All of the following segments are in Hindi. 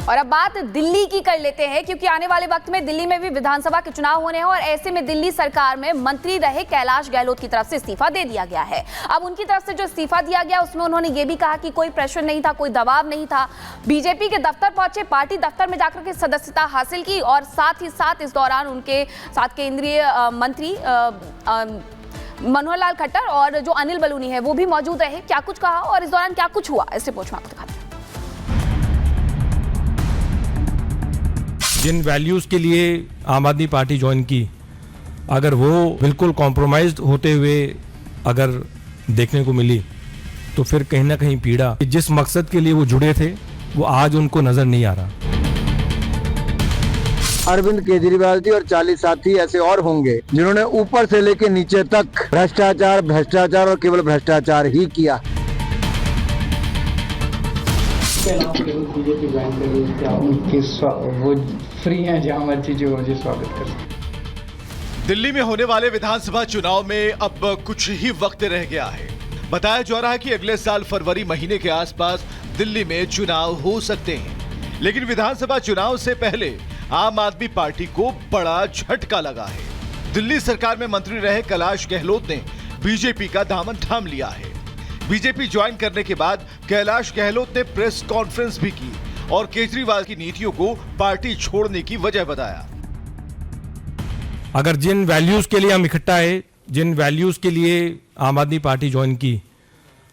और अब बात दिल्ली की कर लेते हैं, क्योंकि आने वाले वक्त में दिल्ली में भी विधानसभा के चुनाव होने हैं और ऐसे में दिल्ली सरकार में मंत्री रहे कैलाश गहलोत की तरफ से इस्तीफा दे दिया गया है। अब उनकी तरफ से जो इस्तीफा दिया गया उसमें उन्होंने ये भी कहा कि कोई प्रेशर नहीं था, कोई दबाव नहीं था। बीजेपी के दफ्तर पहुंचे, पार्टी दफ्तर में जाकर के सदस्यता हासिल की और साथ ही साथ इस दौरान उनके साथ केंद्रीय मंत्री मनोहर लाल खट्टर और जो अनिल बलूनी है वो भी मौजूद रहे। क्या कुछ कहा और इस दौरान क्या कुछ हुआ, इस रिपोर्ट में आपको दिखाते हैं। जिन वैल्यूज़ के लिए आम आदमी पार्टी ज्वाइन की, अगर वो बिल्कुल कॉम्प्रोमाइज्ड होते हुए अगर देखने को मिली तो फिर कहीं ना कहीं पीड़ा, जिस मकसद के लिए वो जुड़े थे वो आज उनको नजर नहीं आ रहा। अरविंद केजरीवाल जी और 40 साथी ऐसे और होंगे जिन्होंने ऊपर से लेकर नीचे तक भ्रष्टाचार और केवल भ्रष्टाचार ही किया। वो फ्री हैं, जहाँ मर्जी जो मुझे स्वागत कर। दिल्ली में होने वाले विधानसभा चुनाव में अब कुछ ही वक्त रह गया है। बताया जा रहा है कि अगले साल फरवरी महीने के आसपास दिल्ली में चुनाव हो सकते हैं, लेकिन विधानसभा चुनाव से पहले आम आदमी पार्टी को बड़ा झटका लगा है। दिल्ली सरकार में मंत्री रहे कैलाश गहलोत ने बीजेपी का दामन थाम लिया है। बीजेपी ज्वाइन करने के बाद कैलाश गहलोत ने प्रेस कॉन्फ्रेंस भी की और केजरीवाल की नीतियों को पार्टी छोड़ने की वजह बताया। अगर जिन वैल्यूज़ के लिए हम इकट्ठा है, जिन वैल्यूज़ के लिए आम आदमी पार्टी ज्वाइन की,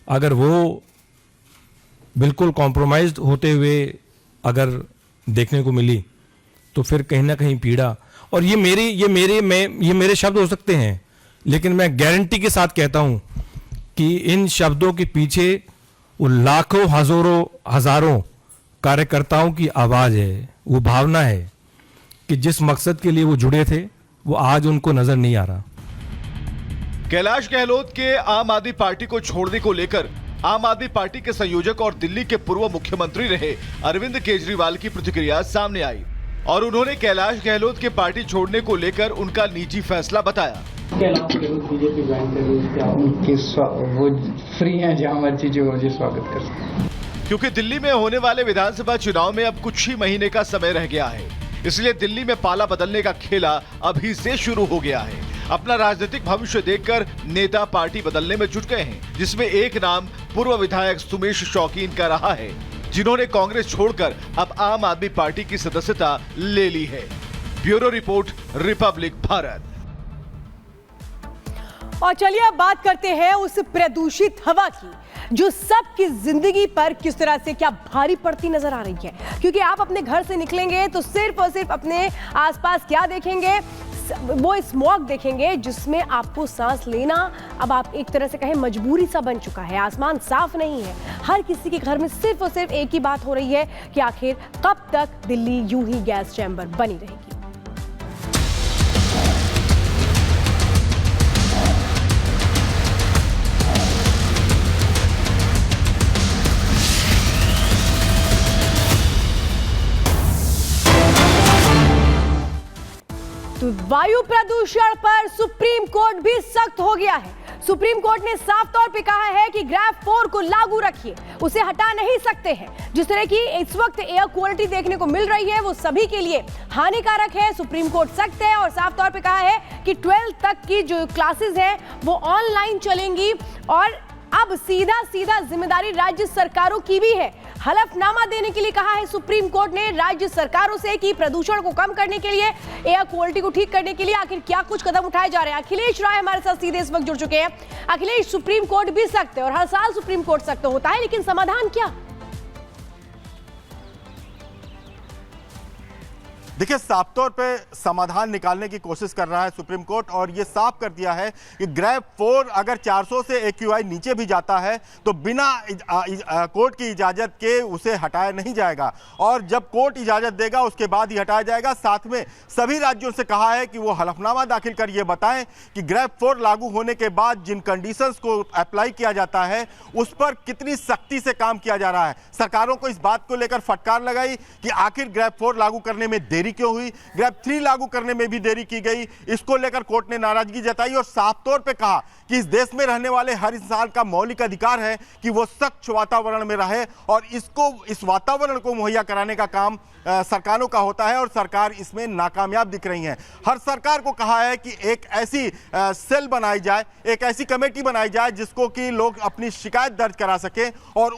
अगर वो बिल्कुल कॉम्प्रोमाइज्ड होते हुए अगर देखने को मिली तो फिर कहीं ना कहीं पीड़ा। और ये मेरे शब्द हो सकते हैं, लेकिन मैं गारंटी के साथ कहता हूं कि इन शब्दों के पीछे वो लाखों हजारों कार्यकर्ताओं की आवाज है, वो भावना है कि जिस मकसद के लिए वो जुड़े थे वो आज उनको नजर नहीं आ रहा। कैलाश गहलोत के आम आदमी पार्टी को छोड़ने को लेकर आम आदमी पार्टी के संयोजक और दिल्ली के पूर्व मुख्यमंत्री रहे अरविंद केजरीवाल की प्रतिक्रिया सामने आई और उन्होंने कैलाश गहलोत के पार्टी छोड़ने को लेकर उनका निजी फैसला बताया। बीजेपी ज्वाइन कर, वो फ्री हैं, जहाँ मर्जी जो मुझे स्वागत कर। क्योंकि दिल्ली में होने वाले विधानसभा चुनाव में अब कुछ ही महीने का समय रह गया है, इसलिए दिल्ली में पाला बदलने का खेला अभी से शुरू हो गया है। अपना राजनीतिक भविष्य देखकर नेता पार्टी बदलने में जुट गए हैं, जिसमें एक नाम पूर्व विधायक सुमेश शौकीन का रहा है, जिन्होंने कांग्रेस छोड़कर अब आम आदमी पार्टी की सदस्यता ले ली है। Bureau report, Republic Bharat. और चलिए अब बात करते हैं उस प्रदूषित हवा की, जो सबकी जिंदगी पर किस तरह से क्या भारी पड़ती नजर आ रही है। क्योंकि आप अपने घर से निकलेंगे तो सिर्फ और सिर्फ अपने आसपास क्या देखेंगे, वो स्मॉग देखेंगे, जिसमें आपको सांस लेना अब आप एक तरह से कहें मजबूरी सा बन चुका है। आसमान साफ नहीं है, हर किसी के घर में सिर्फ और सिर्फ एक ही बात हो रही है कि आखिर कब तक दिल्ली यूं ही गैस चैम्बर बनी रहेगी। तो वायु प्रदूषण पर सुप्रीम कोर्ट भी सख्त हो गया है। सुप्रीम कोर्ट ने साफ तौर पे कहा है कि ग्रेड 4 को लागू रखिए, उसे हटा नहीं सकते हैं। जिस तरह की इस वक्त एयर क्वालिटी देखने को मिल रही है वो सभी के लिए हानिकारक है। सुप्रीम कोर्ट सख्त है और साफ तौर पे कहा है कि 12th तक की जो क्लासेस है वो ऑनलाइन चलेंगी और अब सीधा जिम्मेदारी राज्य सरकारों की भी है। हलफनामा देने के लिए कहा है सुप्रीम कोर्ट ने राज्य सरकारों से कि प्रदूषण को कम करने के लिए, एयर क्वालिटी को ठीक करने के लिए आखिर क्या कुछ कदम उठाए जा रहे हैं। अखिलेश राय हमारे साथ सीधे इस वक्त जुड़ चुके हैं। अखिलेश, सुप्रीम कोर्ट भी सख्त है और हर साल सुप्रीम कोर्ट सख्त होता है, लेकिन समाधान क्या? देखिए, साफ तौर पे समाधान निकालने की कोशिश कर रहा है सुप्रीम कोर्ट और ये साफ कर दिया है कि ग्रेड 4 अगर 400 से AQI नीचे भी जाता है तो बिना कोर्ट की इजाजत के उसे हटाया नहीं जाएगा और जब कोर्ट इजाजत देगा उसके बाद ही हटाया जाएगा। साथ में सभी राज्यों से कहा है कि वो हलफनामा दाखिल कर ये बताएं कि ग्रेड 4 लागू होने के बाद जिन कंडीशंस को अप्लाई किया जाता है उस पर कितनी सख्ती से काम किया जा रहा है। सरकारों को इस बात को लेकर फटकार लगाई कि आखिर ग्रेड 4 लागू करने में देरी देरी क्यों हुई, ग्रैब 3 लागू करने में भी देरी की गई, इसको लेकर कोर्ट ने नाराजगी जताई और साफ तौर पे कहा कि इस देश में रहने वाले हर इंसान का मौलिक अधिकार है कि वो स्वच्छ वातावरण में रहे और इस वातावरण को मुहैया कराने का काम सरकारों का होता है और सरकार इसमें नाकामयाब दिख रही है। हर सरकार को कहा है कि एक ऐसी सेल बनाई जाए, एक ऐसी कमेटी बनाई जाए जिसको कि लोग अपनी शिकायत दर्ज करा सके और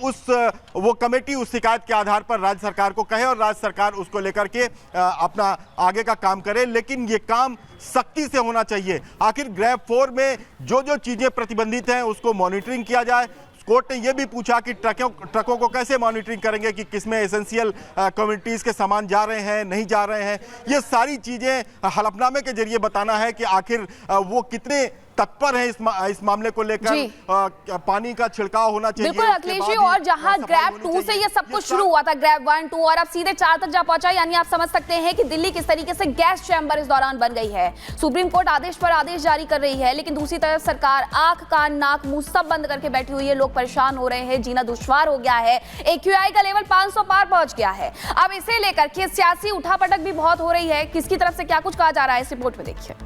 वो कमेटी उस शिकायत के आधार पर राज्य सरकार को कहे और राज्य सरकार उसको लेकर के अपना आगे का काम करे। लेकिन ये काम सख्ती से होना चाहिए। आखिर ग्रैब 4 में जो जो चीजें प्रतिबंधित हैं उसको मॉनिटरिंग किया जाए। कोर्ट ने यह भी पूछा कि ट्रकों को कैसे मॉनिटरिंग करेंगे कि किसमें एसेंशियल कम्युनिटीज के सामान जा रहे हैं, नहीं जा रहे हैं। ये सारी चीजें हलफनामे के जरिए बताना है कि आखिर वो कितने तत्पर है इस मामले को लेकर। पानी का छिड़काव होना चाहिए। बिल्कुल अखिलेश जी, और जहां ग्रैब 2 से ये सब कुछ शुरू हुआ था, ग्रैब 1, 2 और अब सीधे 4 तक जा पहुंचा, यानी आप समझ सकते हैं कि दिल्ली किस तरीके से गैस चैम्बर इस दौरान बन गई है। सुप्रीम कोर्ट आदेश पर आदेश जारी कर रही है, लेकिन दूसरी तरफ सरकार आंख कान नाक मुंह सब बंद करके बैठी हुई है। लोग परेशान हो रहे हैं, जीना दुश्वार हो गया है। AQI का लेवल 500 पार पहुंच गया है। अब इसे लेकर के सियासी उठापटक भी बहुत हो रही है। किसकी तरफ से क्या कुछ कहा जा रहा है इस रिपोर्ट में देखिए।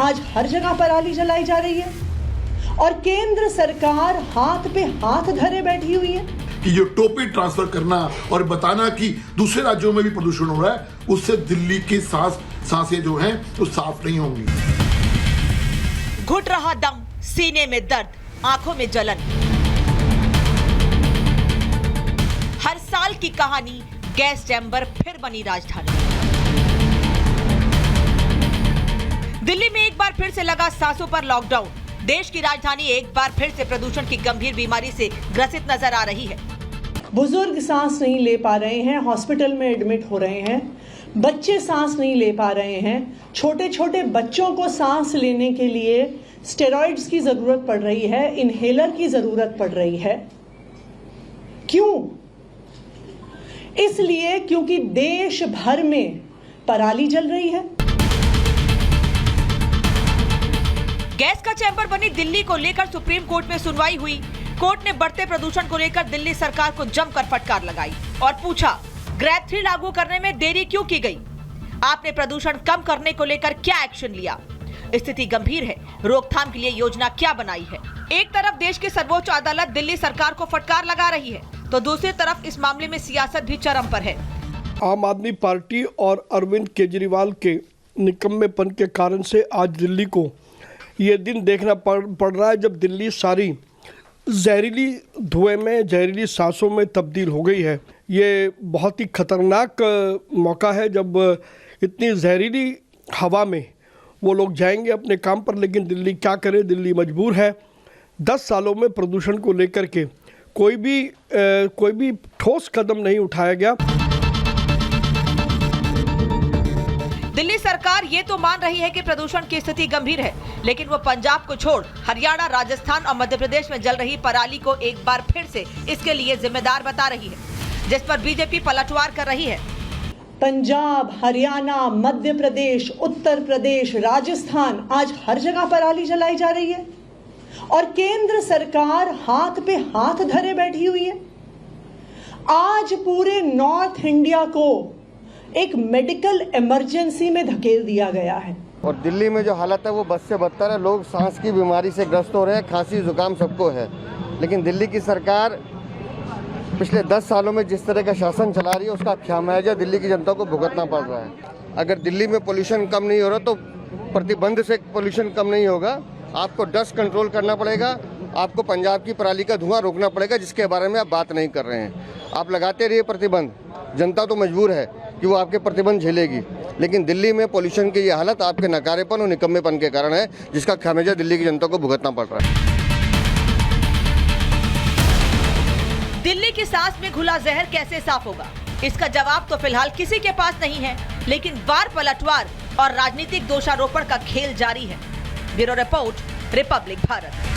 आज हर जगह पराली जलाई जा रही है और केंद्र सरकार हाथ पे हाथ धरे बैठी हुई है कि जो टोपी ट्रांसफर करना और बताना कि दूसरे राज्यों में भी प्रदूषण हो रहा है, उससे दिल्ली की सांसें जो हैं वो साफ नहीं होंगी। घुट रहा दम, सीने में दर्द, आंखों में जलन, हर साल की कहानी, गैस चैम्बर फिर बनी राजधानी। दिल्ली में एक बार फिर से लगा सांसों पर लॉकडाउन। देश की राजधानी एक बार फिर से प्रदूषण की गंभीर बीमारी से ग्रसित नजर आ रही है। बुजुर्ग सांस नहीं ले पा रहे हैं, हॉस्पिटल में एडमिट हो रहे हैं। बच्चे सांस नहीं ले पा रहे हैं। छोटे छोटे बच्चों को सांस लेने के लिए स्टेरॉइड्स की जरूरत पड़ रही है, इनहेलर की जरूरत पड़ रही है। क्यों? इसलिए क्योंकि देश भर में पराली जल रही है। गैस का चैम्बर बनी दिल्ली को लेकर सुप्रीम कोर्ट में सुनवाई हुई। कोर्ट ने बढ़ते प्रदूषण को लेकर दिल्ली सरकार को जमकर फटकार लगाई और पूछा, ग्रैब 3 लागू करने में देरी क्यों की गई? आपने प्रदूषण कम करने को लेकर क्या एक्शन लिया? स्थिति गंभीर है, रोकथाम के लिए योजना क्या बनाई है? एक तरफ देश की सर्वोच्च अदालत दिल्ली सरकार को फटकार लगा रही है, तो दूसरी तरफ इस मामले में सियासत भी चरम पर है। आम आदमी पार्टी और अरविंद केजरीवाल के निकम्मेपन के कारण से आज दिल्ली को ये दिन देखना पड़ रहा है जब दिल्ली सारी जहरीली धुएं में, जहरीली सांसों में तब्दील हो गई है। ये बहुत ही खतरनाक मौका है जब इतनी जहरीली हवा में वो लोग जाएंगे अपने काम पर, लेकिन दिल्ली क्या करे, दिल्ली मजबूर है। 10 सालों में प्रदूषण को लेकर के कोई भी ठोस कदम नहीं उठाया गया। दिल्ली सरकार ये तो मान रही है कि प्रदूषण की स्थिति गंभीर है, लेकिन वो पंजाब को छोड़ हरियाणा, राजस्थान और मध्य प्रदेश में जल रही पराली को एक बार फिर से इसके लिए जिम्मेदार बता रही है, जिस पर बीजेपी पलटवार कर रही है। पंजाब, हरियाणा, मध्य प्रदेश, उत्तर प्रदेश, राजस्थान, आज हर जगह पराली जलाई जा रही है और केंद्र सरकार हाथ पे हाथ धरे बैठी हुई है। आज पूरे नॉर्थ इंडिया को एक मेडिकल इमरजेंसी में धकेल दिया गया है और दिल्ली में जो हालत है वो बद से बदतर है। लोग सांस की बीमारी से ग्रस्त हो रहे हैं, खांसी जुकाम सबको है। लेकिन दिल्ली की सरकार पिछले 10 सालों में जिस तरह का शासन चला रही है उसका खामियाजा दिल्ली की जनता को भुगतना पड़ रहा है। अगर दिल्ली में पोल्यूशन कम नहीं हो रहा तो प्रतिबंध से पोल्यूशन कम नहीं होगा। आपको डस्ट कंट्रोल करना पड़ेगा, आपको पंजाब की पराली का धुआं रोकना पड़ेगा, जिसके बारे में आप बात नहीं कर रहे हैं। आप लगाते रहिए प्रतिबंध, जनता तो मजबूर है कि वो आपके प्रतिबंध झेलेगी, लेकिन दिल्ली में पोल्यूशन की ये हालत आपके नकारेपन और निकम्मेपन के कारण है, जिसका खामियाजा दिल्ली की जनता को भुगतना पड़ रहा है। दिल्ली की सांस में घुला जहर कैसे साफ होगा, इसका जवाब तो फिलहाल किसी के पास नहीं है, लेकिन वार पलटवार और राजनीतिक दोषारोपण का खेल जारी है। Bureau report, Republic Bharat.